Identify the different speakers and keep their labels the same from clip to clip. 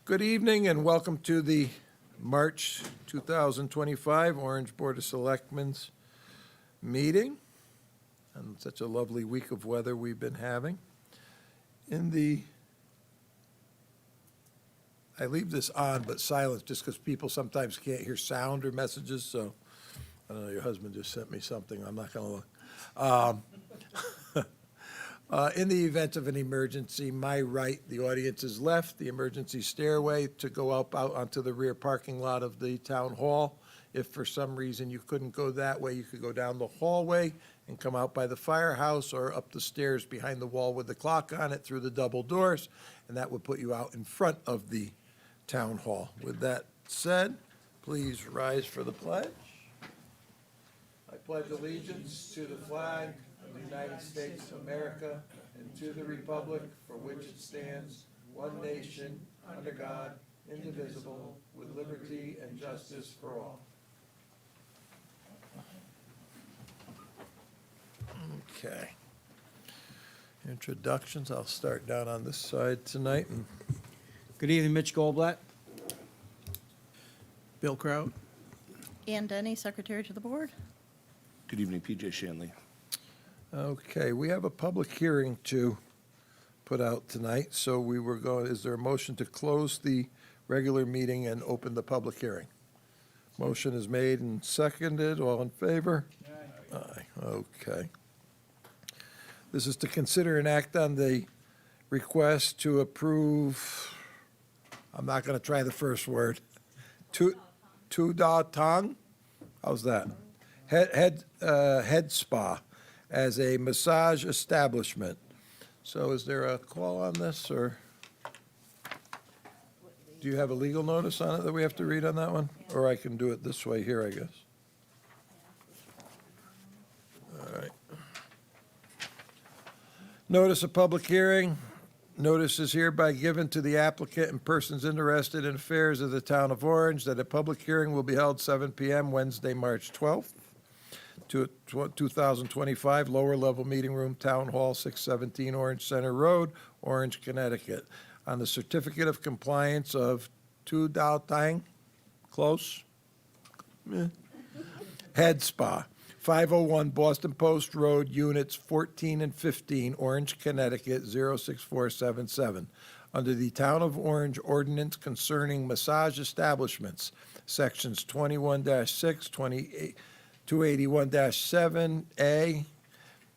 Speaker 1: Good evening and welcome to the March 2025 Orange Board of Selectmen's meeting. And such a lovely week of weather we've been having. I leave this on but silent just because people sometimes can't hear sound or messages, so I don't know, your husband just sent me something, I'm not going to look. In the event of an emergency, my right, the audience is left, the emergency stairway to go out onto the rear parking lot of the town hall. If for some reason you couldn't go that way, you could go down the hallway and come out by the firehouse or up the stairs behind the wall with the clock on it through the double doors, and that would put you out in front of the town hall. With that said, please rise for the pledge. I pledge allegiance to the flag of the United States of America and to the republic for which it stands, one nation, under God, indivisible, with liberty and justice for all. Okay. Introductions, I'll start down on this side tonight.
Speaker 2: Good evening, Mitch Goldblatt. Bill Kraut.
Speaker 3: Ann Denny, Secretary to the Board.
Speaker 4: Good evening, PJ Shanley.
Speaker 1: Okay, we have a public hearing to put out tonight, so is there a motion to close the regular meeting and open the public hearing? Motion is made and seconded, all in favor? Aye, okay. This is to consider and act on the request to approve, I'm not going to try the first word, Tu Da Tong? How's that? Head Spa as a massage establishment. So is there a call on this, or do you have a legal notice on it that we have to read on that one? Or I can do it this way here, I guess. All right. Notice of public hearing. Notice is hereby given to the applicant and persons interested in affairs of the town of Orange that a public hearing will be held 7 p.m. Wednesday, March 12th, 2025, lower level meeting room, Town Hall, 617 Orange Center Road, Orange, Connecticut, on the certificate of compliance of Tu Dao Tang, close, Head Spa, 501 Boston Post Road, Units 14 and 15, Orange, Connecticut, 06477, under the Town of Orange Ordinance concerning massage establishments, Sections 21-6, 281-7A,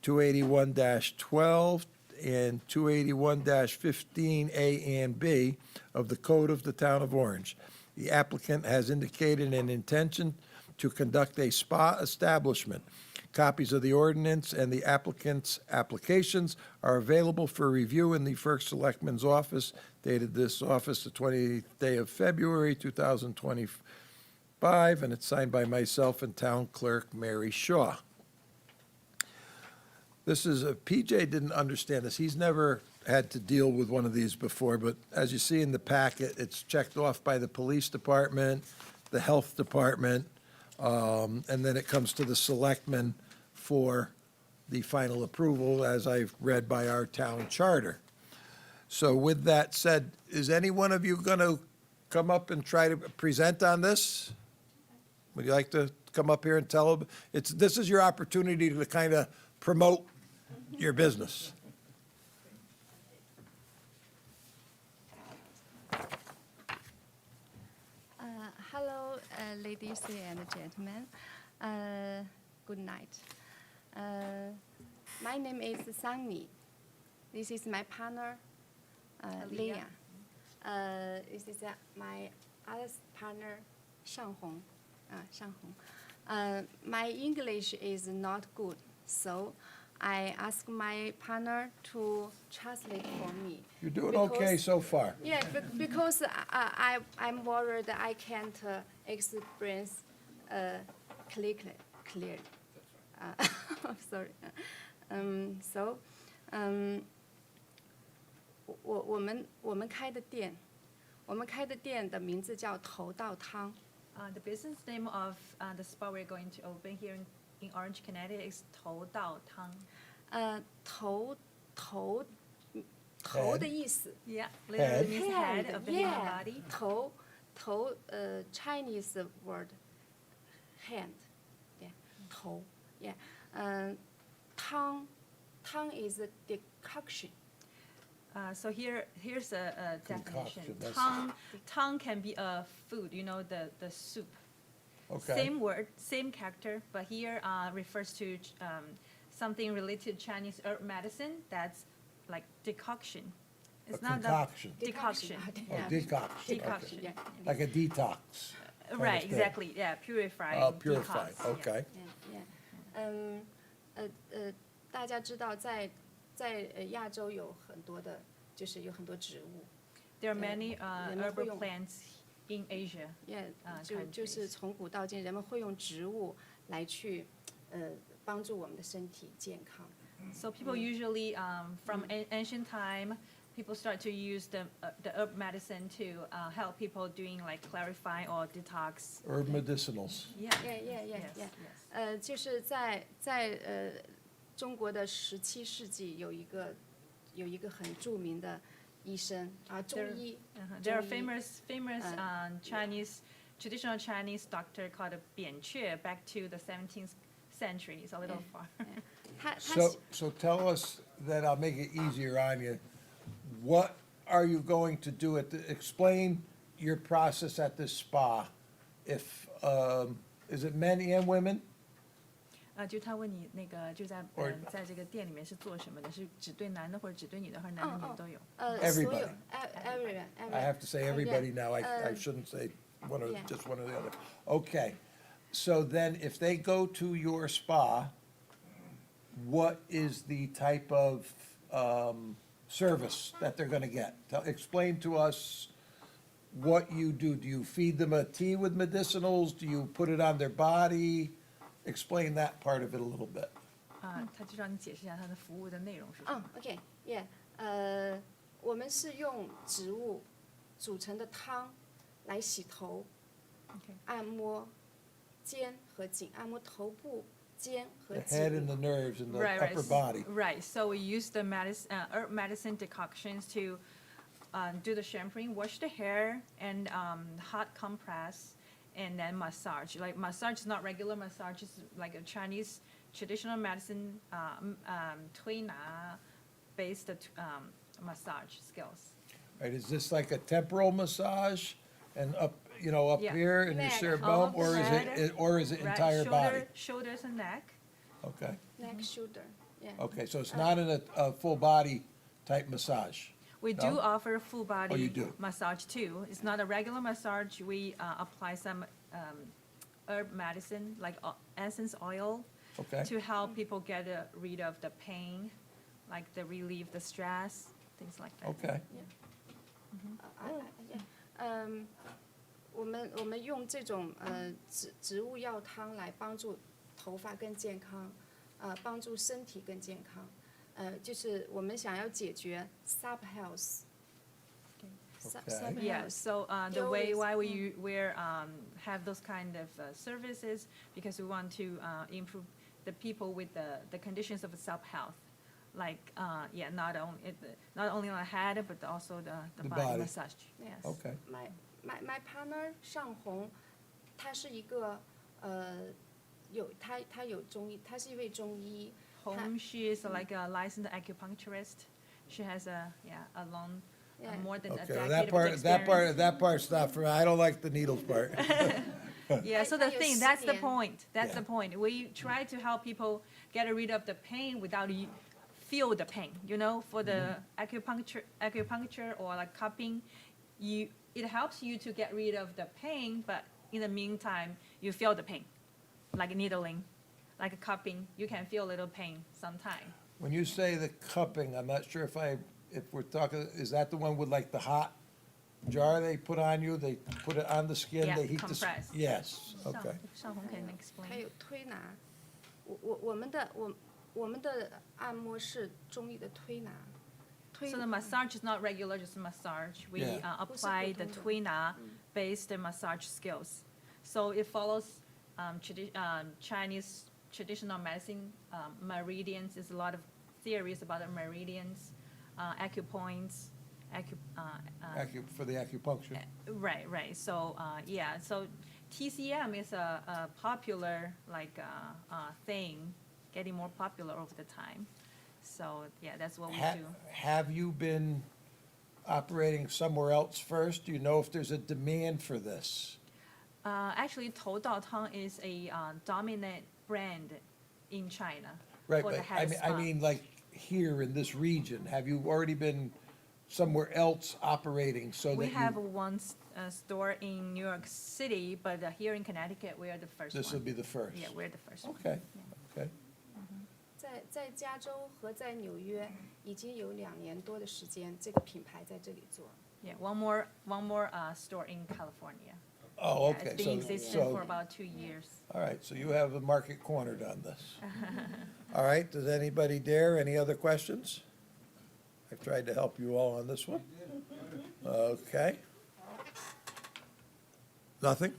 Speaker 1: 281-12, and 281-15A and B of the Code of the Town of Orange. The applicant has indicated an intention to conduct a spa establishment. Copies of the ordinance and the applicant's applications are available for review in the First Selectman's office, dated this office the 20th day of February, 2025, and it's signed by myself and Town Clerk Mary Shaw. This is PJ didn't understand this. He's never had to deal with one of these before, but as you see in the packet, it's checked off by the police department, the health department, and then it comes to the selectmen for the final approval, as I've read by our town charter. So with that said, is any one of you going to come up and try to present on this? Would you like to come up here and tell them? This is your opportunity to kind of promote your business.
Speaker 5: Hello, ladies and gentlemen. Good night. My name is Sunny. This is my partner, Leah. This is my other partner, Shanghong. My English is not good, so I ask my partner to translate for me.
Speaker 1: You're doing okay so far.
Speaker 5: Yeah, because I'm worried I can't express clearly. Sorry. 我们开的店的名字叫头道汤。
Speaker 6: The business name of the spa we're going to open here in Orange, Connecticut is 头道汤。
Speaker 5: 头头的意思。
Speaker 6: Yeah, literally
Speaker 1: Head.
Speaker 6: means head of the human
Speaker 5: yeah,
Speaker 6: body.
Speaker 5: 头Chinese word hand, yeah, 头 yeah, 汤 is a decoction.
Speaker 6: So here's a definition.
Speaker 1: Concoction, that's-
Speaker 6: Tongue can be a food, you know, the soup.
Speaker 1: Okay.
Speaker 6: Same word, same character, but here refers to something related to Chinese herb medicine that's like decoction.
Speaker 1: A
Speaker 6: It's not
Speaker 1: concoction.
Speaker 6: Decoction.
Speaker 1: Oh,
Speaker 6: Yeah.
Speaker 1: decoction. okay.
Speaker 6: Decoction.
Speaker 5: Yeah.
Speaker 1: Like a detox. kind of
Speaker 6: Right,
Speaker 1: thing.
Speaker 6: exactly. Yeah, purifying.
Speaker 1: Oh, purified,
Speaker 6: detox, yeah.
Speaker 1: okay.
Speaker 5: Yeah. 大家知道在亚洲有很多的，就是有很多植物
Speaker 6: There are many
Speaker 5: 人们会
Speaker 6: herbal
Speaker 5: 用
Speaker 6: plants in Asia.
Speaker 5: ，yeah,
Speaker 6: countries
Speaker 5: 就是从古到今，人们会用植物来去帮助我们的身体健康。
Speaker 6: So people usually, from ancient time, people start to use the herb medicine to help people doing like clarify or detox.
Speaker 1: Herb medicinals.
Speaker 6: Yeah.
Speaker 5: Yeah.
Speaker 6: Yes.
Speaker 5: 就是在中国的17世纪有一个很著名的医生啊，中
Speaker 6: There-
Speaker 5: 医
Speaker 6: There are
Speaker 5: 中医
Speaker 6: famous Chinese, traditional Chinese doctor called Bian Que back to the 17th century. It's a little far.
Speaker 5: 他
Speaker 1: So tell us that I'll make it easier on you. What are you going to do explain your process at this spa? If, is it men and women?
Speaker 6: 就他问你那个就在
Speaker 1: Or-
Speaker 6: 在这个店里面是做什么的？是只对男的或者只对女的，还是男的女的都有？
Speaker 5: 所有
Speaker 1: Everybody.
Speaker 5: everyone
Speaker 1: I have to say everybody now. I shouldn't say one or,
Speaker 5: yeah.
Speaker 1: just one or the other. Okay. So then if they go to your spa, what is the type of service that they're gonna get? Explain to us what you do. Do you feed them a tea with medicinals? Do you put it on their body? Explain that part of it a little bit.
Speaker 6: 他就让你解释一下他的服务的内容是什么。
Speaker 5: OK，yeah，我们是用植物组成的汤来洗头、
Speaker 6: OK
Speaker 5: 按摩肩和颈，按摩头部、肩和
Speaker 1: The head and
Speaker 5: 颈。
Speaker 1: the nerves and the
Speaker 6: Right,
Speaker 1: upper body.
Speaker 6: Right. So we use the herb medicine decoctions to do the shampooing, wash the hair, and hot compress, and then massage. Like massage is not regular massage; it's like a Chinese traditional medicine, 推拿based massage skills.
Speaker 1: Right, is this like a temporal massage and up, up
Speaker 6: Yeah.
Speaker 1: here in your
Speaker 5: Neck.
Speaker 1: cerebellum,
Speaker 6: All of the
Speaker 1: or is it
Speaker 6: Right.
Speaker 1: entire body?
Speaker 6: Shoulders and neck.
Speaker 1: Okay,
Speaker 5: neck shoulder，yeah。
Speaker 1: okay, so it's not a full body type massage.
Speaker 6: We do
Speaker 1: No?
Speaker 6: offer full body
Speaker 1: Oh, you do?
Speaker 6: massage too. It's not a regular massage. We apply some herb medicine like essence oil
Speaker 1: Okay,
Speaker 6: to help people get rid of the pain, like the relieve the stress, things like that.
Speaker 1: okay,
Speaker 5: 我们用这种植物药汤来帮助头发更健康，帮助身体更健康，就是我们想要解决 sub health。
Speaker 1: Okay.
Speaker 6: Yeah, so the
Speaker 5: There
Speaker 6: way
Speaker 5: is-
Speaker 6: why we have those kind of services because we want to improve the people with the conditions of self-health, like not only on the head but also the
Speaker 1: The
Speaker 6: body
Speaker 1: body.
Speaker 6: massage. Yes.
Speaker 1: okay.
Speaker 5: My partner 尚红，他是一个他有中医，他是一位中医。
Speaker 6: Home, she is like a licensed acupuncturist. She has a long,
Speaker 5: Yeah.
Speaker 6: more than a
Speaker 1: Okay,
Speaker 6: decade
Speaker 1: that
Speaker 6: of
Speaker 1: part,
Speaker 6: experience.
Speaker 1: that part's not for me. I don't like the needles part.
Speaker 6: Yeah, so the
Speaker 5: That you
Speaker 6: thing, that's the
Speaker 5: see.
Speaker 6: point. That's
Speaker 1: Yeah.
Speaker 6: the point. We try to help people get rid of the pain without you feel the pain. For the acupuncture or like cupping, it helps you to get rid of the pain, but in the meantime, you feel the pain, like needling, like cupping. You can feel a little pain sometime.
Speaker 1: When you say the cupping, I'm not sure if we're talking, is that the one with like the hot jar they put on you? They put it on the skin,
Speaker 6: Yeah,
Speaker 1: they heat the.
Speaker 6: compress.
Speaker 1: Yes, okay.
Speaker 6: 尚红 can
Speaker 5: 还
Speaker 6: explain.
Speaker 5: 有推拿，我们的按摩是中医的推拿，
Speaker 6: So the massage is not regular, just massage. We
Speaker 1: Yeah.
Speaker 6: apply the
Speaker 5: 不是普通的。
Speaker 6: tuina-based massage skills. So it follows Chinese traditional medicine meridians. There's a lot of theories about the meridians. acupoints,
Speaker 1: For the acupuncture.
Speaker 6: right. So, yeah, so TCM is a popular, like, thing, getting more popular over the time. So, yeah, that's what we do.
Speaker 1: Have you been operating somewhere else first? Do you know if there's a demand for this?
Speaker 6: Actually, Tou.Tang is a dominant brand in China
Speaker 1: Right,
Speaker 6: for the
Speaker 1: but
Speaker 6: head
Speaker 1: I
Speaker 6: spa.
Speaker 1: mean, like, here in this region, have you already been somewhere else operating so that
Speaker 6: We
Speaker 1: you?
Speaker 6: have one store in New York City, but here in Connecticut, we are the first one.
Speaker 1: This will be the first?
Speaker 6: Yeah, we're the first one.
Speaker 1: Okay, okay.
Speaker 5: 在加州和在纽约已经有2年多的时间，这个品牌在这里做。
Speaker 6: Yeah, one more store in California.
Speaker 1: Oh,
Speaker 6: Yeah,
Speaker 1: okay,
Speaker 6: It's been existing for
Speaker 1: so,
Speaker 6: about 2 years.
Speaker 1: all right, so you have the market cornered on this. All right, does anybody dare, any other questions? I've tried to help you all on this one. Okay. Nothing?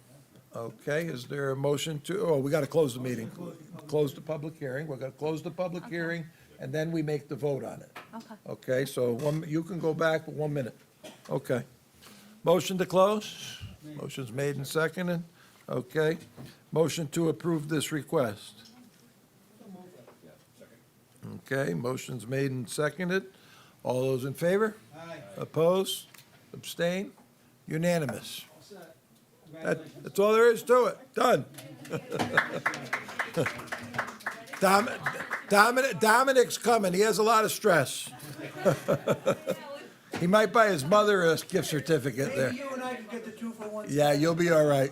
Speaker 1: Okay, is there a motion to, oh, we gotta close the meeting. Close the public hearing, we're gonna close the public hearing, and then we make the vote on it.
Speaker 6: Okay.
Speaker 1: Okay, so you can go back for 1 minute. Okay. Motion to close? Motion's made and seconded. Okay. Motion to approve this request. Okay, motion's made and seconded. All those in favor? Opposed? Abstain? Unanimous. That's all there is to it. Done. Dominic's coming. He has a lot of stress. He might buy his mother a gift certificate there.
Speaker 2: You and I can get the 2-for-1.
Speaker 1: Yeah, you'll be all right.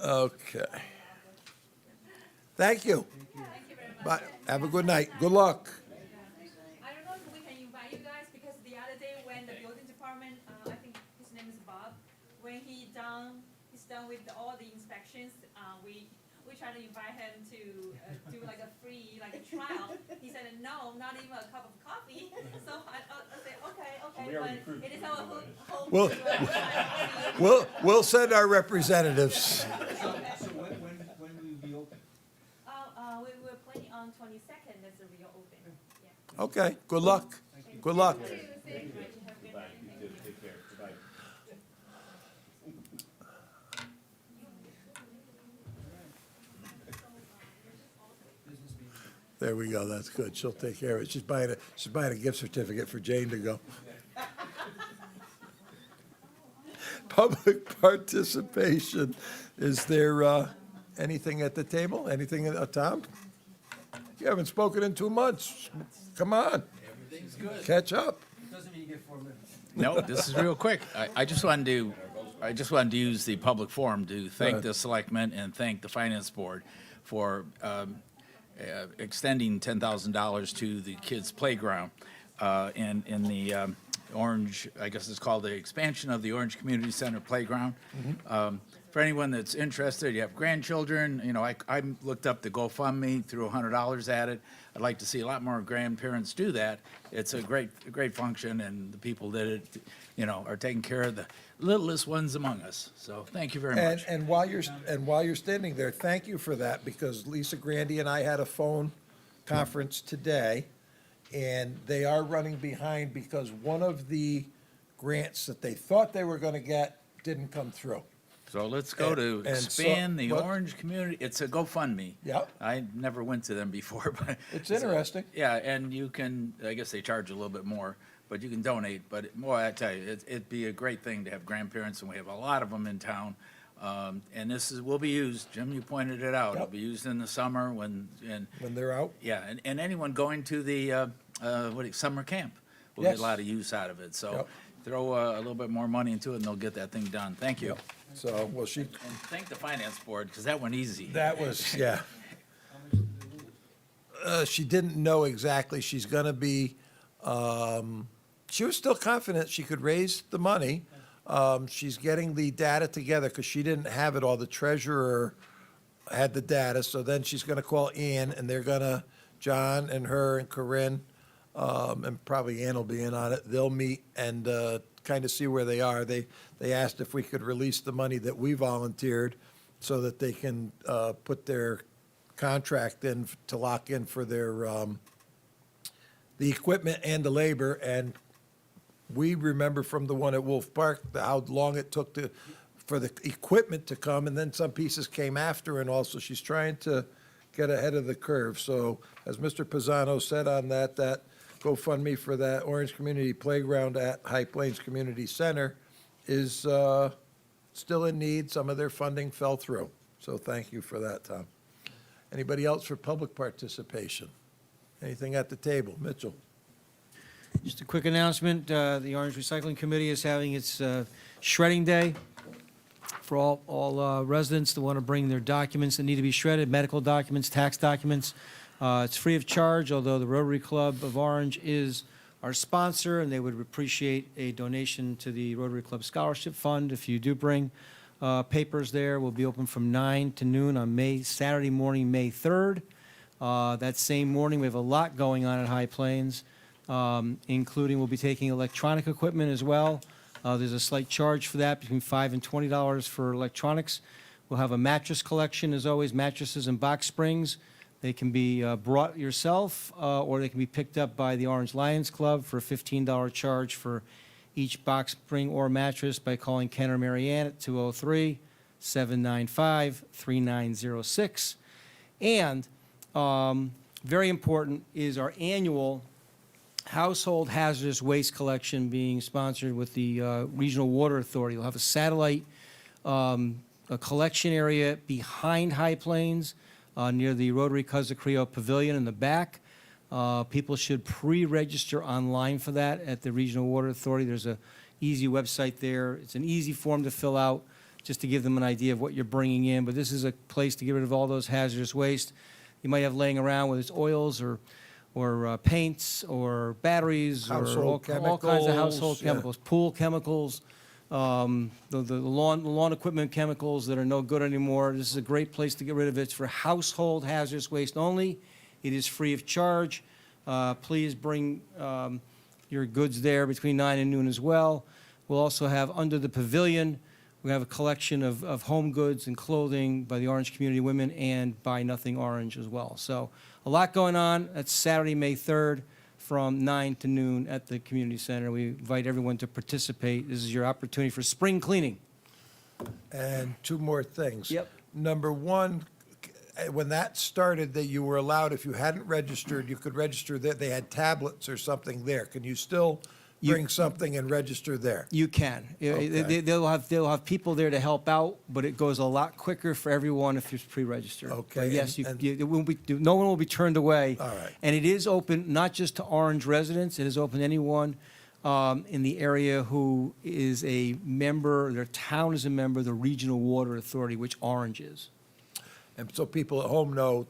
Speaker 1: Okay. Thank you. Bye. Have a good night. Good luck.
Speaker 6: I don't know if we can invite you guys, because the other day when the building department, I think his name is Bob, when he's done with all the inspections, we tried to invite him to do like a free, like a trial. He said, no, not even a cup of coffee. So I said, okay, but it is our hope
Speaker 1: We'll-
Speaker 6: to.
Speaker 1: We'll send our representatives.
Speaker 2: So when will you be open?
Speaker 6: We were planning on 22nd, that's the real open. Yeah.
Speaker 1: Okay, good luck. Good luck. There we go, that's good. She'll take care of it. She's buying a gift certificate for Jane to go. Public participation. Is there anything at the table? Anything, Tom? You haven't spoken in 2 months. Come on.
Speaker 7: Everything's good.
Speaker 1: Catch up.
Speaker 2: Doesn't mean you get 4 minutes.
Speaker 7: No, this is real quick. I just wanted to use the public forum to thank the selectmen and thank the finance board for extending $10,000 to the kids' playground in the Orange, I guess it's called the expansion of the Orange Community Center Playground. For anyone that's interested, you have grandchildren, I looked up the GoFundMe, threw $100 at it. I'd like to see a lot more grandparents do that. It's a great function, and the people that it, are taking care of the littlest ones among us. So thank you very much.
Speaker 1: And while you're standing there, thank you for that, because Lisa Grandy and I had a phone conference today, and they are running behind because one of the grants that they thought they were gonna get didn't come through.
Speaker 7: So let's go to
Speaker 1: And so-
Speaker 7: expand the
Speaker 1: but-
Speaker 7: Orange Community, it's a GoFundMe.
Speaker 1: Yep.
Speaker 7: I never went to them before, but.
Speaker 1: It's interesting.
Speaker 7: Yeah, and you can, I guess they charge a little bit more, but you can donate. But, boy, I tell you, it'd be a great thing to have grandparents, and we have a lot of them in town. And will be used, Jim, you pointed it out, it'll
Speaker 1: Yep.
Speaker 7: be used in the summer when
Speaker 1: They're out.
Speaker 7: yeah, and anyone going to the, summer camp will get
Speaker 1: Yes.
Speaker 7: a lot of use out of it. So
Speaker 1: Yep.
Speaker 7: throw a little bit more money into it, and they'll get that thing done. Thank you.
Speaker 1: So, well, she,
Speaker 7: And thank the finance board, because that went easy.
Speaker 1: that was, yeah. She didn't know exactly. She's gonna be, she was still confident she could raise the money. She's getting the data together because she didn't have it all. The treasurer had the data, so then she's gonna call Ann, and they're gonna, John and her and Corinne, and probably Ann will be in on it. They'll meet and kind of see where they are. They asked if we could release the money that we volunteered so that they can put their contract in to lock in for their, the equipment and the labor, and we remember from the one at Wolf Park, how long it took for the equipment to come, and then some pieces came after, and also she's trying to get ahead of the curve. So as Mr. Pisano said on that GoFundMe for that Orange Community Playground at High Plains Community Center is still in need. Some of their funding fell through. So thank you for that, Tom. Anybody else for public participation? Anything at the table? Mitchell?
Speaker 8: Just a quick announcement, the Orange Recycling Committee is having its shredding day for all residents that want to bring their documents that need to be shredded, medical documents, tax documents. It's free of charge, although the Rotary Club of Orange is our sponsor, and they would appreciate a donation to the Rotary Club Scholarship Fund. If you do bring papers there, we'll be open from 9 to noon on Saturday morning, May 3rd. That same morning, we have a lot going on at High Plains, including we'll be taking electronic equipment as well. There's a slight charge for that, between $5 and $20 for electronics. We'll have a mattress collection, as always, mattresses and box springs. They can be brought yourself, or they can be picked up by the Orange Lions Club for a $15 charge for each box spring or mattress by calling Ken or Marianne at 203-795-3906. And very important is our annual household hazardous waste collection being sponsored with the Regional Water Authority. We'll have a satellite a collection area behind High Plains near the Rotary Casa Creo Pavilion in the back. People should pre-register online for that at the Regional Water Authority. There's a easy website there. It's an easy form to fill out just to give them an idea of what you're bringing in. But this is a place to get rid of all those hazardous waste you might have laying around, whether it's oils or paints or batteries or all kinds of household
Speaker 1: Chemicals, yeah.
Speaker 8: chemicals, pool chemicals, the lawn equipment chemicals that are no good anymore. This is a great place to get rid of it. It's for household hazardous waste only. It is free of charge. Please bring your goods there between 9 and noon as well. We'll also have under the pavilion, we have a collection of home goods and clothing by the Orange Community Women and by Nothing Orange as well. So a lot going on. That's Saturday, May 3rd from 9 to noon at the community center. We invite everyone to participate. This is your opportunity for spring cleaning.
Speaker 1: And two more things.
Speaker 8: Yep.
Speaker 1: Number one, when that started, that you were allowed, if you hadn't registered, you could register there. They had tablets or something there. Can you still bring something and register there?
Speaker 8: You can.
Speaker 1: Okay.
Speaker 8: They'll have people there to help out, but it goes a lot quicker for everyone if you're pre-registered.
Speaker 1: Okay,
Speaker 8: But yes,
Speaker 1: and-
Speaker 8: it won't be, no one will be turned away.
Speaker 1: All right.
Speaker 8: And it is open not just to Orange residents, it is open to anyone in the area who is a member, their town is a member of the Regional Water Authority, which Orange is.
Speaker 1: And so people at home know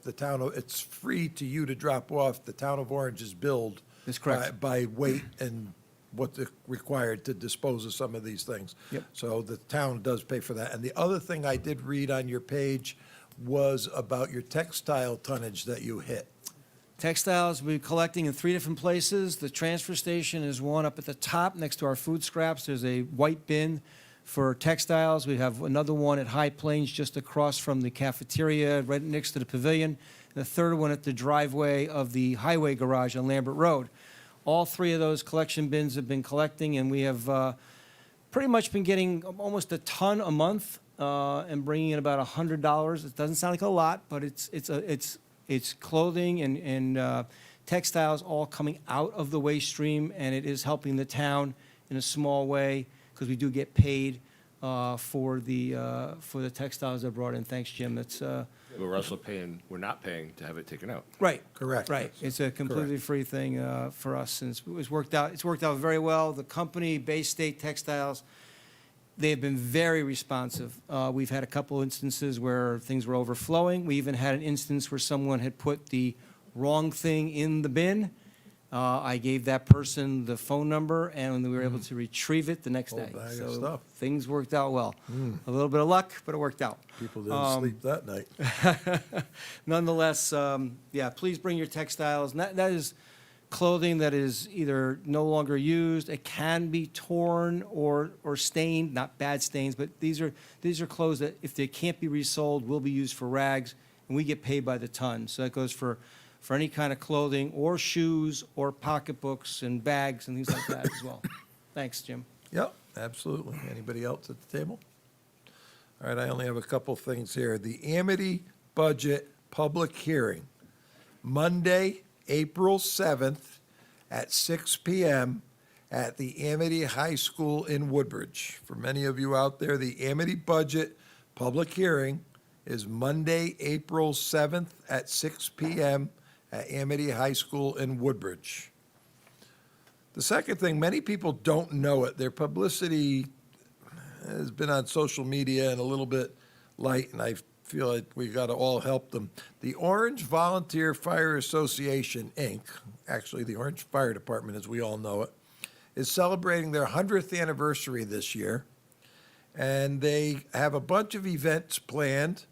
Speaker 1: it's free to you to drop off. The town of Orange is billed.
Speaker 8: That's correct.
Speaker 1: By weight and what's required to dispose of some of these things.
Speaker 8: Yep.
Speaker 1: So the town does pay for that. And the other thing I did read on your page was about your textile tonnage that you hit.
Speaker 8: Textiles, we're collecting in 3 different places. The transfer station is one up at the top next to our food scraps. There's a white bin for textiles. We have another one at High Plains just across from the cafeteria, right next to the pavilion. And the third one at the driveway of the highway garage on Lambert Road. All 3 of those collection bins have been collecting, and we have pretty much been getting almost a ton a month and bringing in about $100. It doesn't sound like a lot, but it's clothing and textiles all coming out of the waste stream, and it is helping the town in a small way because we do get paid for the textiles that are brought in. Thanks, Jim. That's
Speaker 4: But we're also paying, we're not paying to have it taken out.
Speaker 8: right.
Speaker 1: Correct.
Speaker 8: Right. It's a completely free thing for us, and it's worked out. It's worked out very well. The company, Bay State Textiles, they have been very responsive. We've had a couple instances where things were overflowing. We even had an instance where someone had put the wrong thing in the bin. I gave that person the phone number, and we were able to retrieve it the next
Speaker 1: Whole
Speaker 8: day.
Speaker 1: bag of
Speaker 8: So
Speaker 1: stuff.
Speaker 8: things worked out well. A little bit of luck, but it worked out.
Speaker 1: People didn't sleep that night.
Speaker 8: Nonetheless, yeah, please bring your textiles. And that is clothing that is either no longer used, it can be torn or stained, not bad stains, but these are clothes that if they can't be resold, will be used for rags and we get paid by the ton. So that goes for any kind of clothing or shoes or pocketbooks and bags and things like that as well. Thanks, Jim.
Speaker 1: Yep, absolutely. Anybody else at the table? All right, I only have a couple things here. The Amity Budget Public Hearing, Monday, April 7th at 6 PM at the Amity High School in Woodbridge. For many of you out there, the Amity Budget Public Hearing is Monday, April 7th at 6 PM at Amity High School in Woodbridge. The second thing, many people don't know it. Their publicity has been on social media and a little bit light, and I feel like we got to all help them. The Orange Volunteer Fire Association, Inc., actually the Orange Fire Department as we all know it, is celebrating their 100th anniversary this year. And they have a bunch of events planned.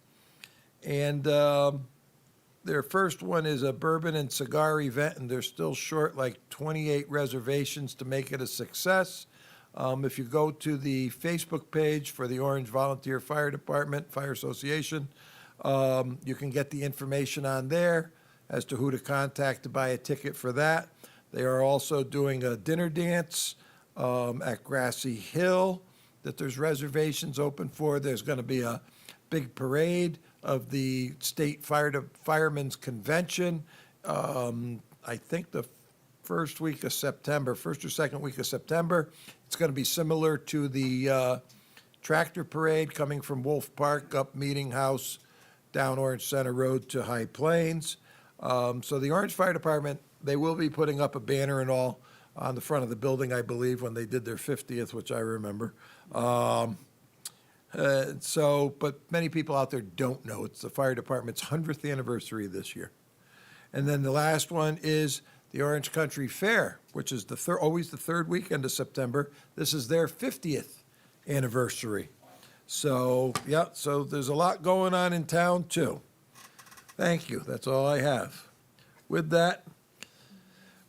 Speaker 1: And their first one is a bourbon and cigar event, and they're still short like 28 reservations to make it a success. If you go to the Facebook page for the Orange Volunteer Fire Department, Fire Association, you can get the information on there as to who to contact to buy a ticket for that. They are also doing a dinner dance at Grassy Hill that there's reservations open for. There's going to be a big parade of the State Firemen's Convention, I think the first week of September, first or second week of September. It's going to be similar to the tractor parade coming from Wolf Park up Meeting House, down Orange Center Road to High Plains. So the Orange Fire Department, they will be putting up a banner and all on the front of the building, I believe, when they did their 50th, which I remember. But many people out there don't know. It's the fire department's 100th anniversary this year. And then the last one is the Orange Country Fair, which is always the third weekend of September. This is their 50th anniversary. So, yeah, so there's a lot going on in town, too. Thank you. That's all I have. With that,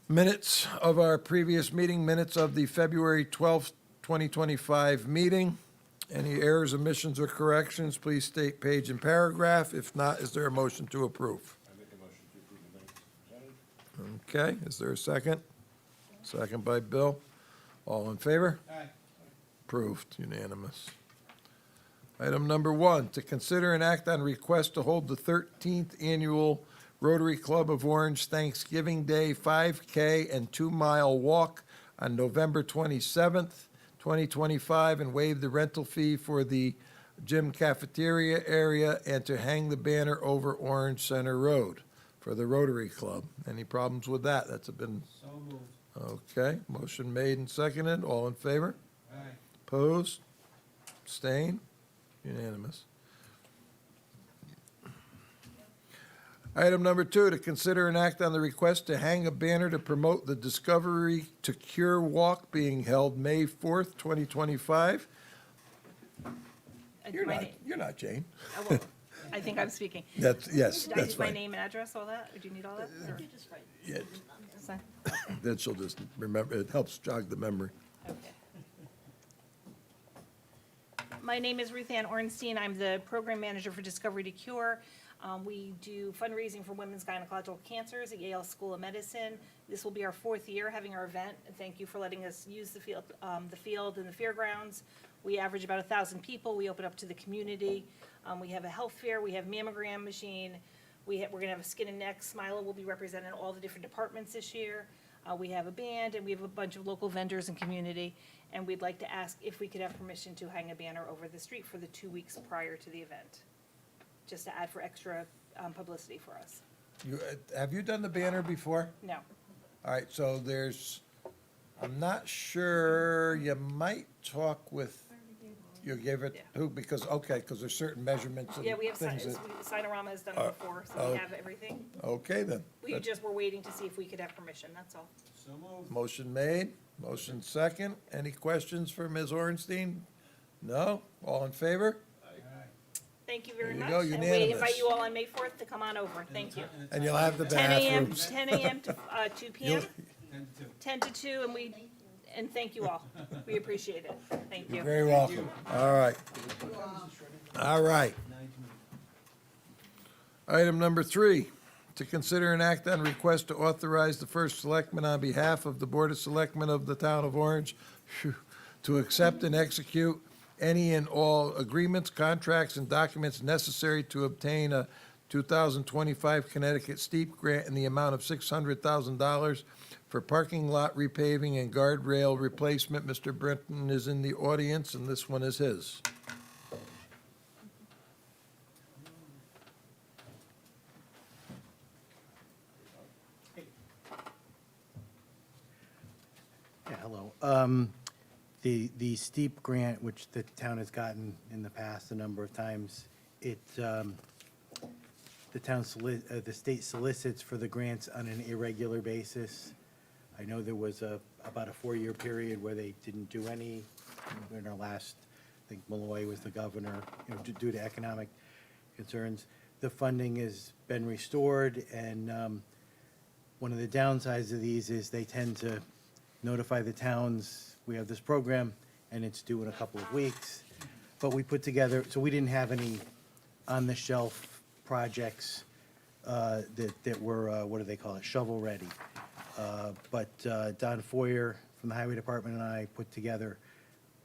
Speaker 1: minutes of our previous meeting, minutes of the February 12th, 2025 meeting. Any errors, omissions, or corrections, please state page and paragraph. If not, is there a motion to approve?
Speaker 4: I make a motion to approve the minutes presented.
Speaker 1: Okay, is there a second? Second by Bill. All in favor?
Speaker 2: Aye.
Speaker 1: Approved, unanimous. Item number 1, to consider and act on request to hold the 13th Annual Rotary Club of Orange Thanksgiving Day 5K and 2-mile walk on November 27th, 2025, and waive the rental fee for the gym cafeteria area and to hang the banner over Orange Center Road for the Rotary Club. Any problems with that? That's been,
Speaker 2: So moved.
Speaker 1: okay, motion made and seconded. All in favor?
Speaker 2: Aye.
Speaker 1: Opposed? Abstained? Unanimous. Item number 2, to consider and act on the request to hang a banner to promote the Discovery to Cure Walk being held May 4th, 2025. You're not Jane.
Speaker 6: Well, I think I'm speaking.
Speaker 1: Yes,
Speaker 6: Should I
Speaker 1: that's
Speaker 6: use my
Speaker 1: fine.
Speaker 6: name and address, all that? Or do you need all that? Or-
Speaker 1: Yeah,
Speaker 6: Sorry.
Speaker 1: then she'll just remember, it helps jog the memory.
Speaker 6: Okay. My name is Ruth Ann Ornstein. I'm the program manager for Discovery to Cure. We do fundraising for women's gynecological cancers at Yale School of Medicine. This will be our 4th year having our event, and thank you for letting us use the field and the fairgrounds. We average about 1,000 people. We open up to the community. We have a health fair. We have mammogram machine. We're gonna have a skin and neck. Smila will be representing all the different departments this year. We have a band, and we have a bunch of local vendors and community. And we'd like to ask if we could have permission to hang a banner over the street for the 2 weeks prior to the event, just to add for extra publicity for us.
Speaker 1: Have you done the banner before?
Speaker 6: No.
Speaker 1: All right, so I'm not sure, you might talk with, you gave it,
Speaker 6: Yeah.
Speaker 1: who, because there's certain measurements and
Speaker 6: Yeah, we have,
Speaker 1: things that,
Speaker 6: Sinorama has done it before, so we have everything.
Speaker 1: okay then.
Speaker 6: We just were waiting to see if we could have permission, that's all.
Speaker 2: So moved.
Speaker 1: Motion made, motion second. Any questions for Ms. Ornstein? No? All in favor?
Speaker 6: Thank you very
Speaker 1: There you
Speaker 6: much.
Speaker 1: go,
Speaker 6: And we
Speaker 1: unanimous.
Speaker 6: invite you all on May 4th to come on over. Thank you.
Speaker 1: And you'll have the
Speaker 6: 10 a.m.
Speaker 1: bathrooms.
Speaker 6: 10 a.m. to 2 p.m.
Speaker 1: You'll-
Speaker 2: 10 to 2.
Speaker 6: 10 to 2, and thank you all. We appreciate it. Thank you.
Speaker 1: You're very welcome. All right. All right. Item number 3, to consider an act on request to authorize the first selectman on behalf of the Board of Selectmen of the Town of Orange to accept and execute any and all agreements, contracts, and documents necessary to obtain a 2025 Connecticut Steep Grant in the amount of $600,000 for parking lot repaving and guardrail replacement. Mr. Britton is in the audience, and this one is his.
Speaker 9: Yeah, hello. The steep grant, which the town has gotten in the past a number of times, the state solicits for the grants on an irregular basis. I know there was about a 4-year period where they didn't do any. In our last, I think Malloy was the governor, due to economic concerns. The funding has been restored, and one of the downsides of these is they tend to notify the towns, we have this program, and it's due in a couple of weeks. But we put together, so we didn't have any on-the-shelf projects that were, what do they call it, shovel-ready. But Don Foyer from the Highway Department and I put together,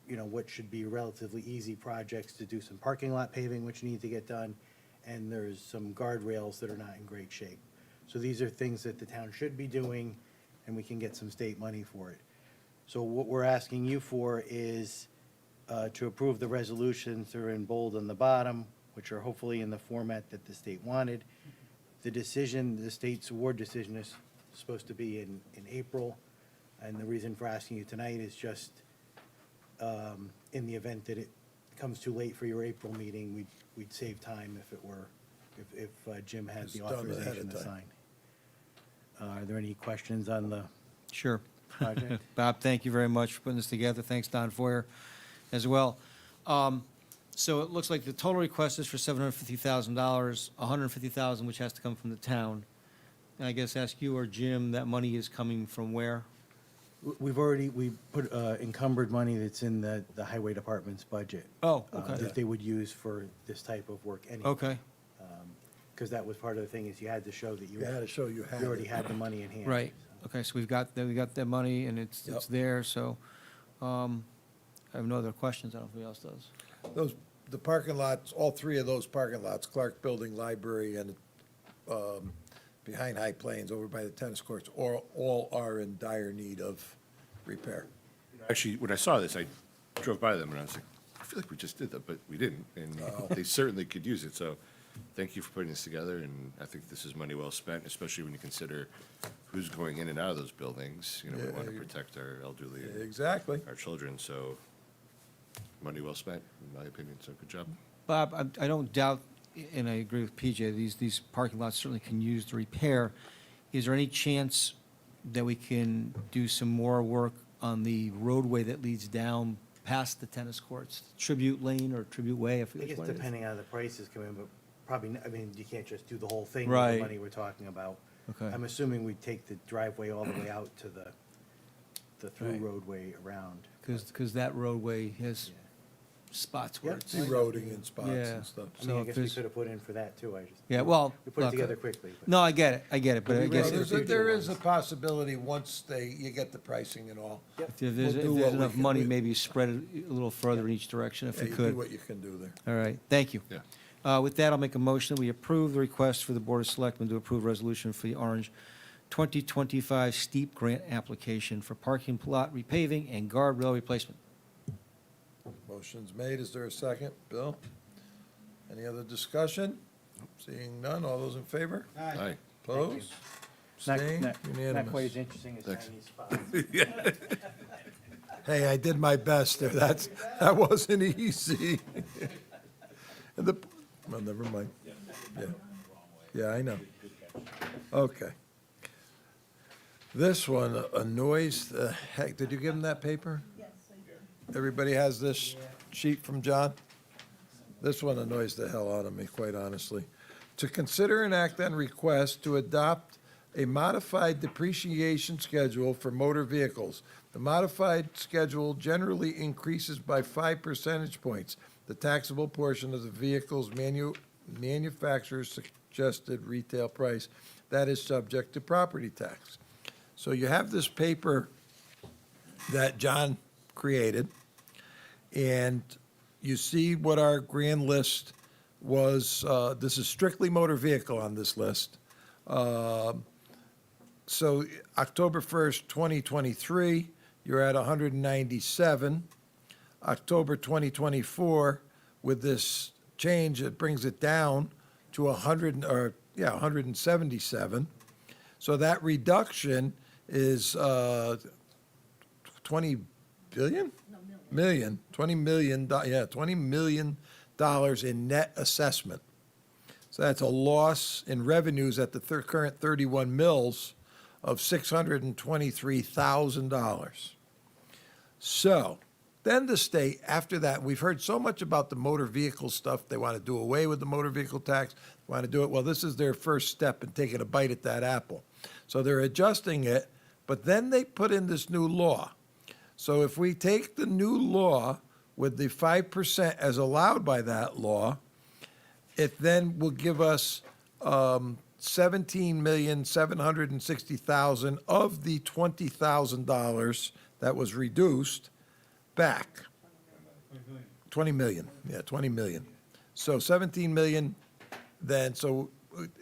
Speaker 9: what should be relatively easy projects to do some parking lot paving, which need to get done, and there's some guardrails that are not in great shape. So these are things that the town should be doing, and we can get some state money for it. So what we're asking you for is to approve the resolutions that are in bold on the bottom, which are hopefully in the format that the state wanted. The decision, the state's award decision is supposed to be in April, and the reason for asking you tonight is just in the event that it comes too late for your April meeting, we'd save time if it were, if Jim had
Speaker 1: It's
Speaker 9: the
Speaker 1: done ahead of
Speaker 9: authorization to
Speaker 1: time.
Speaker 9: sign. Are there any questions on the
Speaker 8: Sure.
Speaker 9: project?
Speaker 8: Bob, thank you very much for putting this together. Thanks, Don Foyer, as well. So it looks like the total request is for $750,000, $150,000 which has to come from the town. And I guess ask you or Jim, that money is coming from where?
Speaker 9: We put encumbered money that's in the highway department's budget.
Speaker 8: Oh, okay.
Speaker 9: That they would use for this type of work anyway.
Speaker 8: Okay,
Speaker 9: Because that was part of the thing, is you had to show that
Speaker 1: You had to show you had
Speaker 9: you already
Speaker 1: it.
Speaker 9: had the money in hand.
Speaker 8: right. Okay, so we got that money, and it's
Speaker 1: Yep.
Speaker 8: there, so I have no other questions. I don't know if anybody else does.
Speaker 1: The parking lots, all 3 of those parking lots, Clark Building, Library, and behind High Plains, over by the tennis courts, all are in dire need of repair.
Speaker 4: Actually, when I saw this, I drove by them and I was like, I feel like we just did that, but we didn't. And they certainly could use it. So thank you for putting this together. And I think this is money well spent, especially when you consider who's going in and out of those buildings. We
Speaker 1: Yeah,
Speaker 4: want to
Speaker 1: you-
Speaker 4: protect our elderly and
Speaker 1: Exactly.
Speaker 4: our children. So money well spent, in my opinion. So good job.
Speaker 8: Bob, I don't doubt, and I agree with PJ, these parking lots certainly can use the repair. Is there any chance that we can do some more work on the roadway that leads down past the tennis courts? Tribute Lane or Tribute Way, I
Speaker 9: I
Speaker 8: forget
Speaker 9: guess
Speaker 8: what it is.
Speaker 9: depending on how the prices come in, but probably, you can't just do the whole thing with
Speaker 8: Right.
Speaker 9: the money we're talking about.
Speaker 8: Okay.
Speaker 9: I'm assuming we'd take the driveway all the way out to the through
Speaker 8: Right.
Speaker 9: roadway around.
Speaker 8: Because that roadway has
Speaker 9: Yeah.
Speaker 8: spots where
Speaker 9: Yep.
Speaker 8: it's,
Speaker 1: Eroding in spots
Speaker 8: Yeah.
Speaker 1: and stuff.
Speaker 9: I mean,
Speaker 8: So
Speaker 9: I
Speaker 8: if
Speaker 9: guess we
Speaker 8: there's-
Speaker 9: could have put in for that too,
Speaker 8: yeah, well.
Speaker 9: We put it
Speaker 8: look,
Speaker 9: together quickly. but-
Speaker 8: No, I get it, but I
Speaker 9: we
Speaker 8: guess
Speaker 9: really-
Speaker 8: if
Speaker 1: There is a possibility, once you get the pricing and all.
Speaker 8: there's
Speaker 1: we'll do what we
Speaker 8: enough
Speaker 1: can.
Speaker 8: money, maybe spread it a little further in each direction if
Speaker 1: Yeah,
Speaker 8: we
Speaker 1: you
Speaker 8: could.
Speaker 1: do what you can do there.
Speaker 8: All right, thank you.
Speaker 4: Yeah.
Speaker 8: With that, I'll make a motion that we approve the request for the Board of Selectmen to approve resolution for the Orange 2025 steep grant application for parking lot repaving and guardrail replacement.
Speaker 1: Motion's made. Is there a second? Bill? Any other discussion? Seeing none. All those in favor?
Speaker 4: Aye.
Speaker 1: Opposed?
Speaker 9: Not-
Speaker 1: Abstained?
Speaker 9: not-
Speaker 1: Unanimous.
Speaker 9: Not quite as interesting as
Speaker 4: Thanks.
Speaker 9: Chinese spots.
Speaker 1: Hey, I did my best there. That wasn't easy. And well, never mind. Yeah. Yeah, I know. Okay. This one annoys the heck. Did you give him that paper? Yes, I did. Everybody has this sheet from John? This one annoys the hell out of me, quite honestly. To consider an act on request to adopt a modified depreciation schedule for motor vehicles. The modified schedule generally increases by 5 percentage points the taxable portion of the vehicle's manufacturer's suggested retail price that is subject to property tax. So you have this paper that John created, and you see what our grand list was. This is strictly motor vehicle on this list. So October 1st, 2023, you're at 197. October 2024, with this change, it brings it down to 177. So that reduction is 20 billion? Million, $20 million, $20 million in net assessment. So that's a loss in revenues at the current 31 mills of $623,000. So then the state, after that, we've heard so much about the motor vehicle stuff. They want to do away with the motor vehicle tax, want to do it. Well, this is their first step in taking a bite at that apple. So they're adjusting it, but then they put in this new law. So if we take the new law with the 5% as allowed by that law, it then will give us $17,760,000 of the $20,000 that was reduced back. 20 million, yeah, 20 million. So 17 million, then, so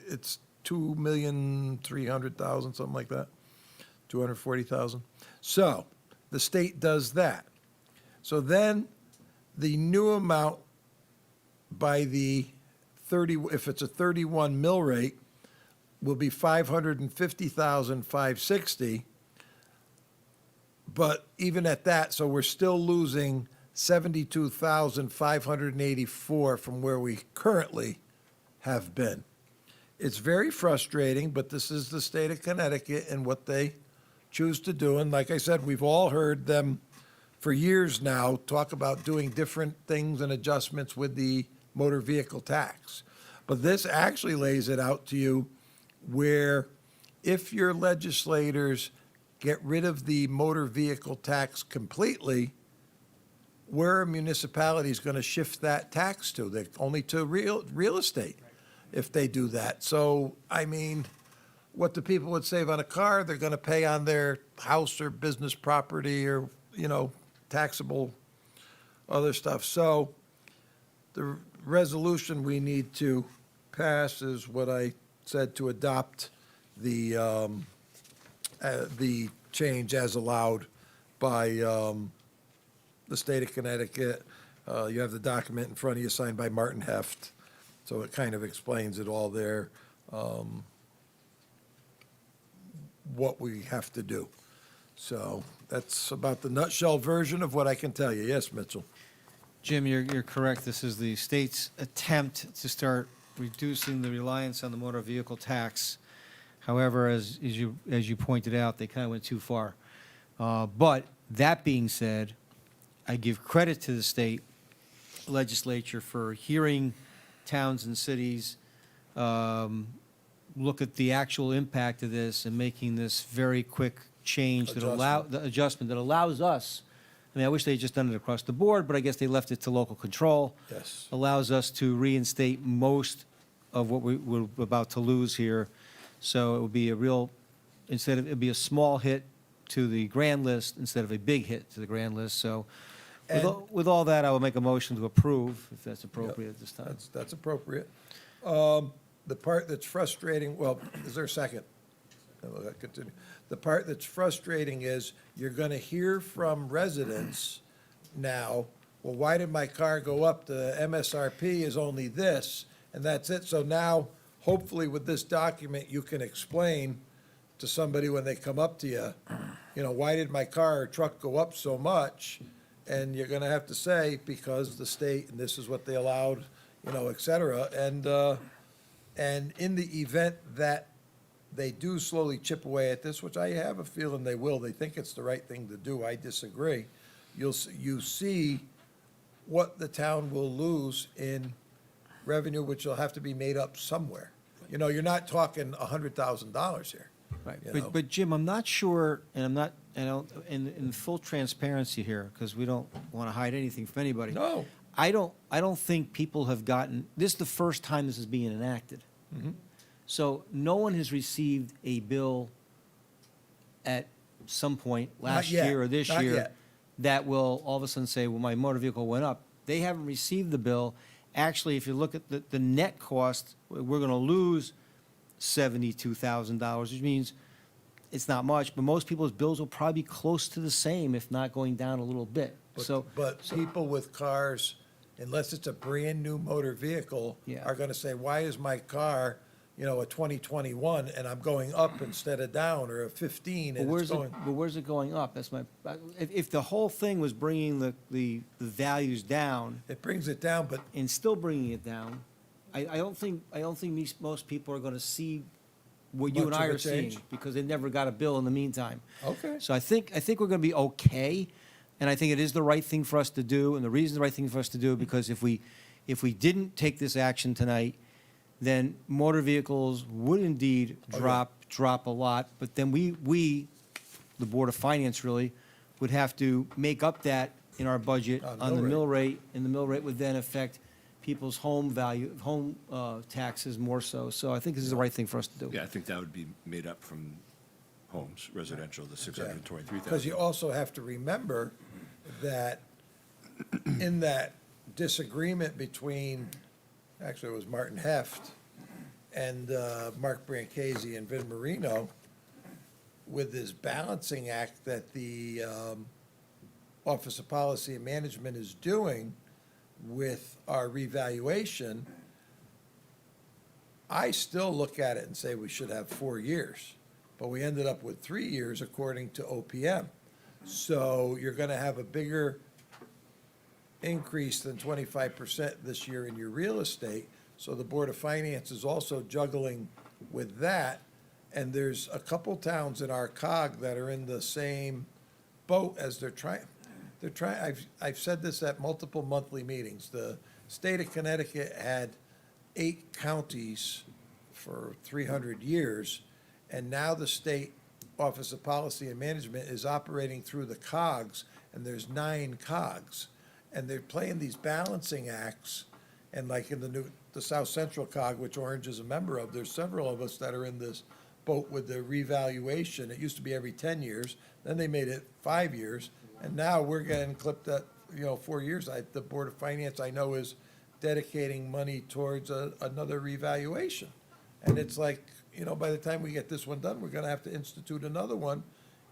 Speaker 1: it's 2,300,000, something like that, 240,000. So the state does that. So then the new amount by the 30, if it's a 31 mill rate, will be 550,560. But even at that, so we're still losing 72,584 from where we currently have been. It's very frustrating, but this is the state of Connecticut and what they choose to do. And like I said, we've all heard them for years now talk about doing different things and adjustments with the motor vehicle tax. But this actually lays it out to you where if your legislators get rid of the motor vehicle tax completely, where are municipalities going to shift that tax to? They're only to real estate if they do that. So, I mean, what the people would save on a car, they're going to pay on their house or business property or, taxable other stuff. So the resolution we need to pass is what I said, to adopt the change as allowed by the state of Connecticut. You have the document in front of you signed by Martin Heft, so it kind of explains it all there, what we have to do. So that's about the nutshell version of what I can tell you. Yes, Mitchell?
Speaker 8: Jim, you're correct. This is the state's attempt to start reducing the reliance on the motor vehicle tax. However, as you pointed out, they kind of went too far. But that being said, I give credit to the state legislature for hearing towns and cities look at the actual impact of this and making this very quick change that adjustment that allows us. I mean, I wish they had just done it across the board, but I guess they left it to local control.
Speaker 1: Yes.
Speaker 8: Allows us to reinstate most of what we're about to lose here. So it would be it'd be a small hit to the grand list instead of a big hit to the grand list. So with all that, I will make a motion to approve, if that's appropriate at this time.
Speaker 1: That's appropriate. The part that's frustrating, well, is there a second? I'll continue. The part that's frustrating is you're going to hear from residents now, well, why did my car go up? The MSRP is only this, and that's it. So now, hopefully with this document, you can explain to somebody when they come up to you, why did my car or truck go up so much? And you're going to have to say, because the state, and this is what they allowed, et cetera. And in the event that they do slowly chip away at this, which I have a feeling they will, they think it's the right thing to do, I disagree, you see what the town will lose in revenue, which will have to be made up somewhere. You're not talking $100,000 here.
Speaker 8: Right,
Speaker 1: you know.
Speaker 8: but Jim, I'm not sure, and in full transparency here, because we don't want to hide anything from anybody.
Speaker 1: No.
Speaker 8: I don't think people have gotten, this is the first time this is being enacted. So no one has received a bill at some point last
Speaker 1: yet.
Speaker 8: year or this
Speaker 1: Not
Speaker 8: year
Speaker 1: yet.
Speaker 8: that will all of a sudden say, well, my motor vehicle went up. They haven't received the bill. Actually, if you look at the net cost, we're going to lose $72,000, which means it's not much, but most people's bills will probably be close to the same, if not going down a little bit. So,
Speaker 1: But people with cars, unless it's a brand-new motor vehicle,
Speaker 8: Yeah.
Speaker 1: are gonna say, why is my car, a 2021, and I'm going up instead of down, or a 15,
Speaker 8: but
Speaker 1: and it's
Speaker 8: where's it,
Speaker 1: going...
Speaker 8: but where's it going up? That's my, if the whole thing was bringing the values down
Speaker 1: It brings it down, but
Speaker 8: and still bringing it down, I don't think most people are gonna see what you and
Speaker 1: Much
Speaker 8: I
Speaker 1: of a
Speaker 8: are seeing,
Speaker 1: change.
Speaker 8: because they never got a bill in the meantime.
Speaker 1: Okay.
Speaker 8: So I think we're gonna be okay, and I think it is the right thing for us to do, and the reason the right thing for us to do, because if we didn't take this action tonight, then motor vehicles would indeed
Speaker 1: Oh, yeah.
Speaker 8: drop a lot, but then we, the Board of Finance really, would have to make up that in our budget
Speaker 1: On
Speaker 8: on the
Speaker 1: mill
Speaker 8: mill rate, and the mill rate would then affect people's home taxes more so. So I think this is the right thing for us to do.
Speaker 4: Yeah, I think that would be made up from homes, residential, the 623,000.
Speaker 1: Because you also have to remember that in that disagreement between, actually, it was Martin Heft and Mark Brancasi and Vin Marino, with this balancing act that the Office of Policy and Management is doing with our revaluation, I still look at it and say we should have 4 years, but we ended up with 3 years according to OPM. So you're gonna have a bigger increase than 25% this year in your real estate. So the Board of Finance is also juggling with that. And there's a couple towns in our cog that are in the same boat as they're trying, I've said this at multiple monthly meetings. The state of Connecticut had 8 counties for 300 years, and now the state Office of Policy and Management is operating through the cogs, and there's 9 cogs. And they're playing these balancing acts, and like in the South Central cog, which Orange is a member of, there's several of us that are in this boat with the revaluation. It used to be every 10 years, then they made it 5 years, and now we're getting clipped at, 4 years. The Board of Finance, I know, is dedicating money towards another revaluation. And it's like, by the time we get this one done, we're gonna have to institute another one,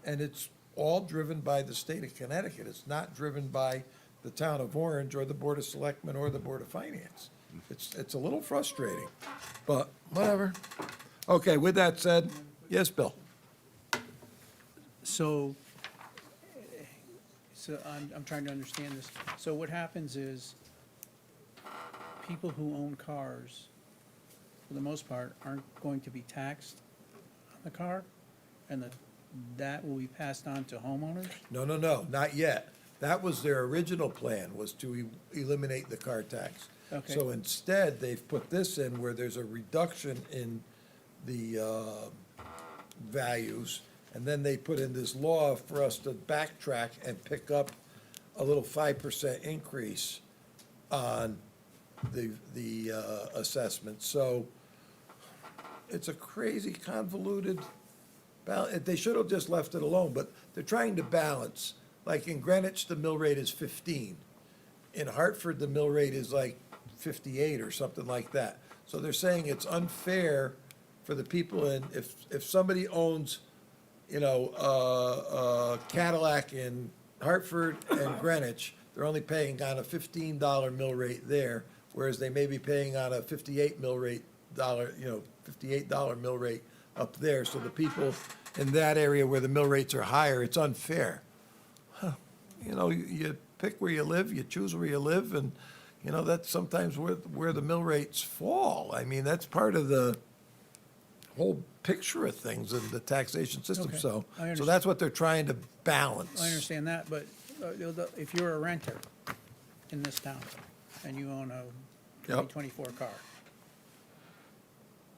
Speaker 1: and it's all driven by the state of Connecticut. It's not driven by the town of Orange or the Board of Selectmen or the Board of Finance. It's a little frustrating, but whatever. Okay, with that said, yes, Bill?
Speaker 2: So I'm trying to understand this. So what happens is, people who own cars, for the most part, aren't going to be taxed on the car? And that will be passed on to homeowners?
Speaker 1: No, not yet. That was their original plan, was to eliminate the car tax.
Speaker 2: Okay.
Speaker 1: So instead, they've put this in where there's a reduction in the values, and then they put in this law for us to backtrack and pick up a little 5% increase on the assessment. So it's a crazy convoluted they should have just left it alone, but they're trying to balance. Like in Greenwich, the mill rate is 15. In Hartford, the mill rate is like 58 or something like that. So they're saying it's unfair for the people in, if somebody owns, a Cadillac in Hartford and Greenwich, they're only paying on a $15 mill rate there, whereas they may be paying on a $58 mill rate $58 mill rate up there. So the people in that area where the mill rates are higher, it's unfair. You pick where you live, you choose where you live, and, that's sometimes where the mill rates fall. I mean, that's part of the whole picture of things in the taxation system.
Speaker 2: Okay,
Speaker 1: So
Speaker 2: I understand.
Speaker 1: that's what they're trying to balance.
Speaker 2: I understand that, but if you're a renter in this town and you own a
Speaker 1: Yep.
Speaker 2: 2024 car,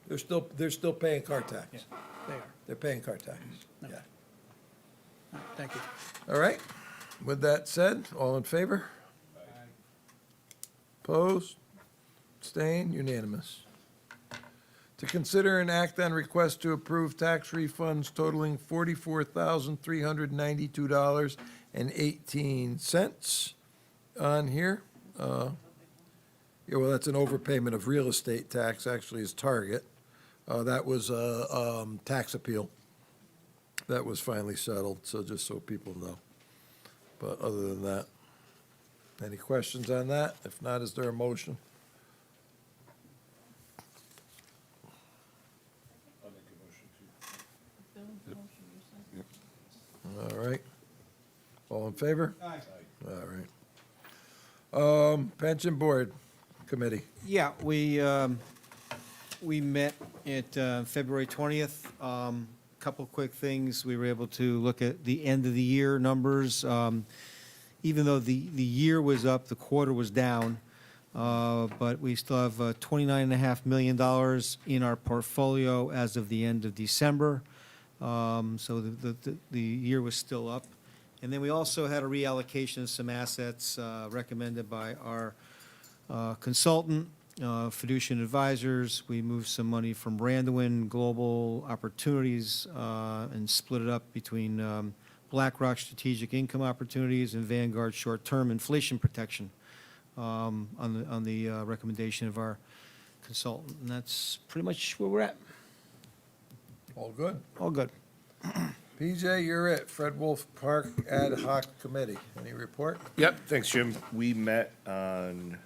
Speaker 1: They're still paying car tax.
Speaker 2: yeah, they are.
Speaker 1: They're paying car tax,
Speaker 2: Okay.
Speaker 1: yeah.
Speaker 2: All right, thank you.
Speaker 1: All right, with that said, all in favor? Opposed? Abstained? Unanimous. To consider and act on request to approve tax refunds totaling $44,392.18 on here. Yeah, well, that's an overpayment of real estate tax, actually, is Target. That was a tax appeal. That was finally settled, so just so people know. But other than that, any questions on that? If not, is there a motion? All right. All in favor?
Speaker 8: Aye.
Speaker 1: All right. Pension Board Committee.
Speaker 8: Yeah, we met at February 20th. Couple quick things. We were able to look at the end of the year numbers. Even though the year was up, the quarter was down. But we still have $29.5 million in our portfolio as of the end of December. So the year was still up. And then we also had a reallocation of some assets recommended by our consultant, Fiducian Advisors. We moved some money from Randowin Global Opportunities and split it up between BlackRock Strategic Income Opportunities and Vanguard Short-Term Inflation Protection on the recommendation of our consultant. And that's pretty much where we're at.
Speaker 1: All good?
Speaker 8: All good.
Speaker 1: PJ, you're it. Fred Wolf Park Ad Hoc Committee. Any report?
Speaker 4: Yep, thanks, Jim. We met on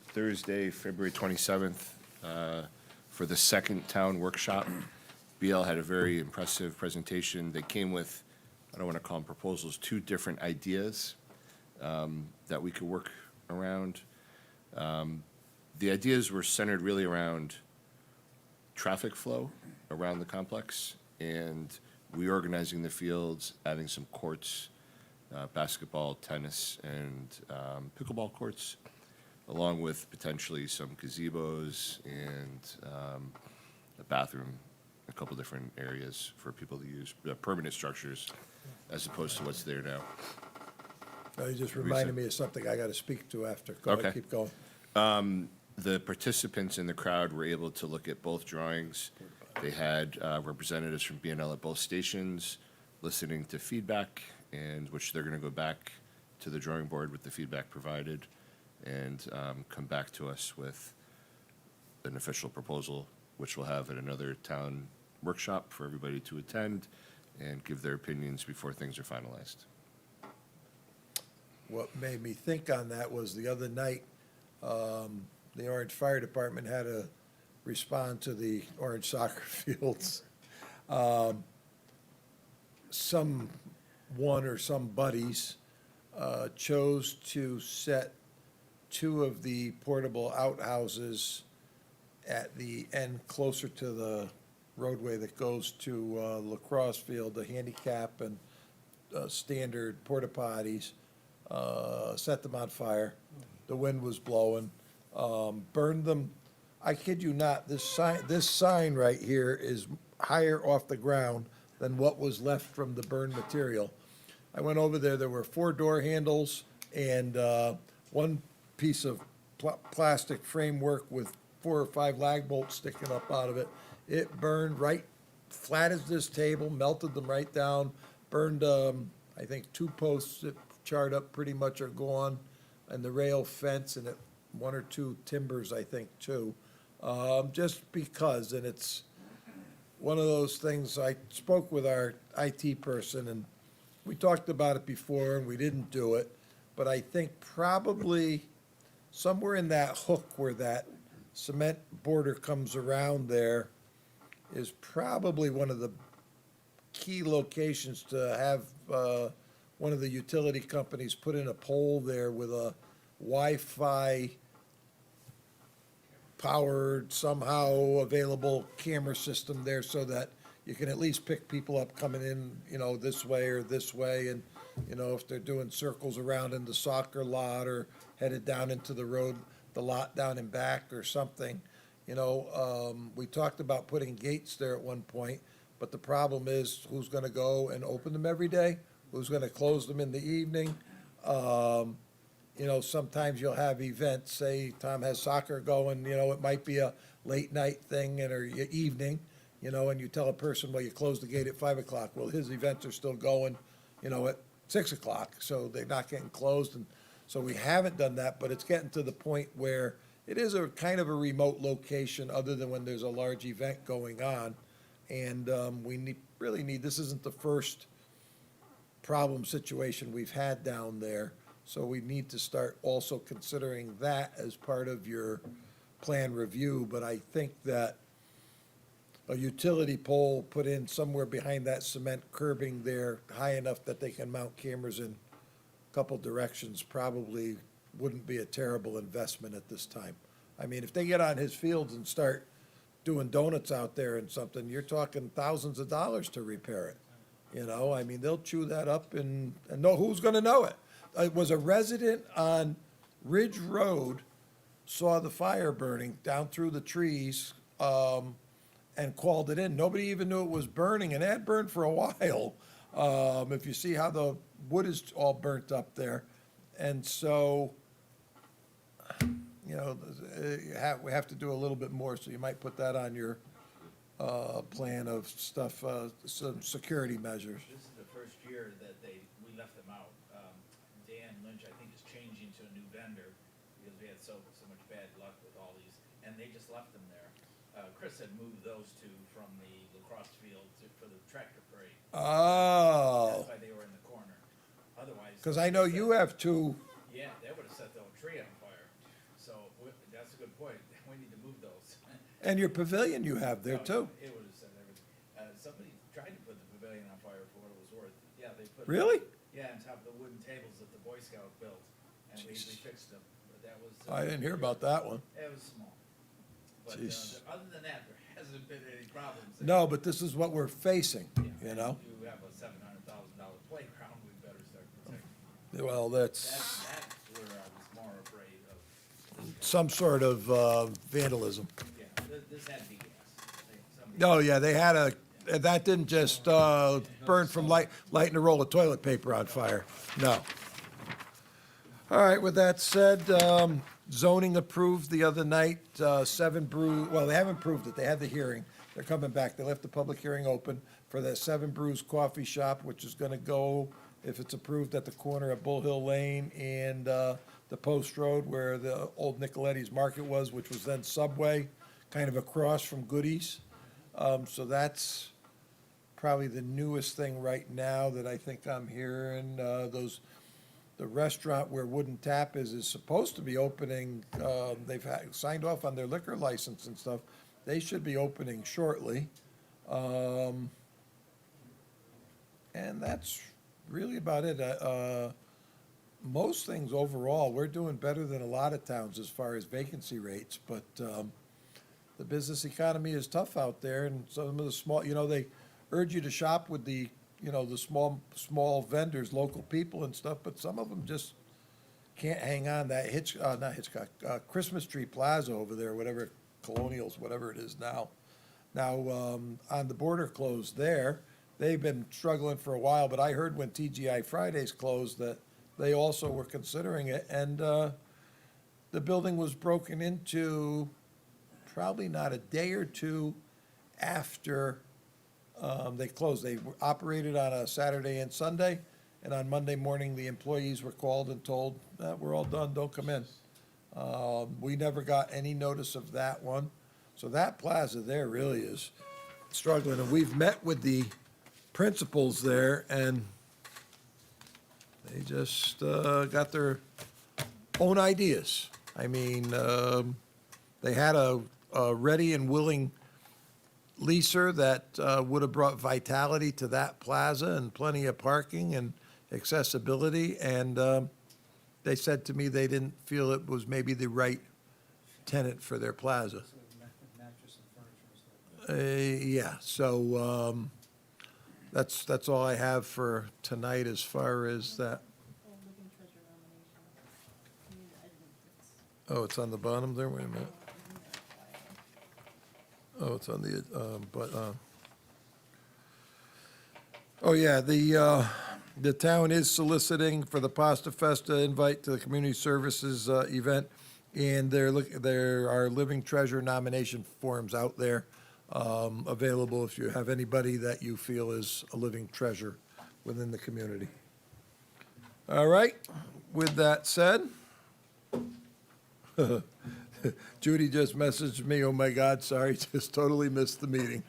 Speaker 4: Thursday, February 27th, for the second town workshop. BL had a very impressive presentation. They came with, I don't want to call them proposals, two different ideas that we could work around. The ideas were centered really around traffic flow around the complex and reorganizing the fields, adding some courts, basketball, tennis, and pickleball courts, along with potentially some gazebos and a bathroom, a couple different areas for people to use, permanent structures, as opposed to what's there now.
Speaker 1: Oh, you just reminded me of something I got to speak to after. Go ahead,
Speaker 4: Okay.
Speaker 1: keep going.
Speaker 4: The participants in the crowd were able to look at both drawings. They had representatives from BNL at both stations listening to feedback, and which they're going to go back to the drawing board with the feedback provided and come back to us with an official proposal, which we'll have at another town workshop for everybody to attend and give their opinions before things are finalized.
Speaker 1: What made me think on that was the other night, the Orange Fire Department had to respond to the Orange soccer fields. Someone or some buddies chose to set two of the portable outhouses at the end closer to the roadway that goes to lacrosse field, the handicap and standard porta potties, set them on fire. The wind was blowing, burned them. I kid you not, this sign right here is higher off the ground than what was left from the burned material. I went over there were 4 door handles and one piece of plastic framework with 4 or 5 lag bolts sticking up out of it. It burned right flat as this table, melted them right down, burned, I think 2 posts that charred up pretty much are gone, and the rail fence and 1 or 2 timbers, I think, too. Just because, and it's one of those things, I spoke with our IT person, and we talked about it before, and we didn't do it, but I think probably somewhere in that hook where that cement border comes around there is probably one of the key locations to have one of the utility companies put in a pole there with a Wi-Fi powered, somehow available camera system there so that you can at least pick people up coming in, this way or this way. And, if they're doing circles around in the soccer lot or headed down into the road, the lot down and back or something. We talked about putting gates there at one point, but the problem is who's going to go and open them every day? Who's going to close them in the evening? you know, sometimes you'll have events, say Tom has soccer going, you know, it might be a late night thing and or evening, you know, and you tell a person, well, you close the gate at 5 o'clock. Well, his events are still going, you know, at 6 o'clock, so they're not getting closed. And so we haven't done that, but it's getting to the point where it is a kind of a remote location other than when there's a large event going on. And we really need, this isn't the first problem situation we've had down there. So we need to start also considering that as part of your plan review. But I think that a utility pole put in somewhere behind that cement curbing there, high enough that they can mount cameras in a couple directions, probably wouldn't be a terrible investment at this time. I mean, if they get on his fields and start doing donuts out there and something, you're talking thousands of dollars to repair it. You know, I mean, they'll chew that up and know, who's gonna know it? It was a resident on Ridge Road, saw the fire burning down through the trees, and called it in. Nobody even knew it was burning, and it had burned for a while. If you see how the wood is all burnt up there. And so, you know, we have to do a little bit more, so you might put that on your, plan of stuff, some security measures.
Speaker 7: This is the first year that we left them out. Dan Lynch, I think, is changing to a new vendor because we had so much bad luck with all these, and they just left them there. Chris had moved those two from the lacrosse field for the tractor parade.
Speaker 1: Oh,
Speaker 7: That's why they were in the corner. Otherwise.
Speaker 1: because I know you have two,
Speaker 7: Yeah, they would have set the whole tree on fire. So that's a good point. We need to move those.
Speaker 1: and your pavilion you have there too.
Speaker 7: It would have set everything. Somebody tried to put the pavilion on fire for what it was worth. Yeah, they put.
Speaker 1: Really?
Speaker 7: Yeah, on top of the wooden tables that the Boy Scout built, and we fixed them. But that was.
Speaker 1: I didn't hear about that one.
Speaker 7: It was small. But
Speaker 1: Jeez.
Speaker 7: other than that, there hasn't been any problems.
Speaker 1: No, but this is what we're facing,
Speaker 7: Yeah,
Speaker 1: you know?
Speaker 7: if you have a $700,000 playground, we better start protecting.
Speaker 1: Well,
Speaker 7: That's where I was more afraid of.
Speaker 1: some sort of vandalism.
Speaker 7: Yeah, this had to be gas. Somebody-
Speaker 1: No, yeah, they had that didn't just burn from lighting a roll of toilet paper on fire. No. All right, with that said, zoning approved the other night, 7 Brew, well, they haven't approved it, they had the hearing. They're coming back, they left the public hearing open for the 7 Brews Coffee Shop, which is gonna go, if it's approved, at the corner of Bull Hill Lane and the Post Road where the old Nicoletti's Market was, which was then Subway, kind of across from Goodies. So that's probably the newest thing right now that I think I'm hearing. The restaurant where Wooden Tap is supposed to be opening, they've signed off on their liquor license and stuff. They should be opening shortly. And that's really about it. Most things overall, we're doing better than a lot of towns as far as vacancy rates, but the business economy is tough out there, and some of the small, you know, they urge you to shop with the, you know, the small vendors, local people and stuff, but some of them just can't hang on. That not Hitchcock, Christmas Tree Plaza over there, whatever, Colonials, whatever it is now. Now, on the border closed there, they've been struggling for a while, but I heard when TGI Fridays closed that they also were considering it, and the building was broken into probably not a day or two after they closed. They operated on a Saturday and Sunday, and on Monday morning, the employees were called and told, we're all done, don't come in. We never got any notice of that one. So that plaza there really is struggling, and we've met with the principals there, and they just got their own ideas. I mean, they had a ready and willing leaser that would have brought vitality to that plaza and plenty of parking and accessibility, and they said to me they didn't feel it was maybe the right tenant for their plaza. Yeah, so that's all I have for tonight as far as that. Oh, it's on the bottom there, wait a minute. Oh, it's on the, oh, yeah, The town is soliciting for the Pasta Festa invite to the community services event, and there are living treasure nomination forms out there available if you have anybody that you feel is a living treasure within the community. All right, with that said, Judy just messaged me, oh my God, sorry, just totally missed the meeting.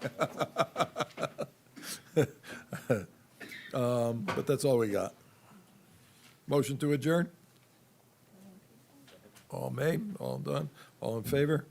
Speaker 1: But that's all we got. Motion to adjourn? All made, all done, all in favor?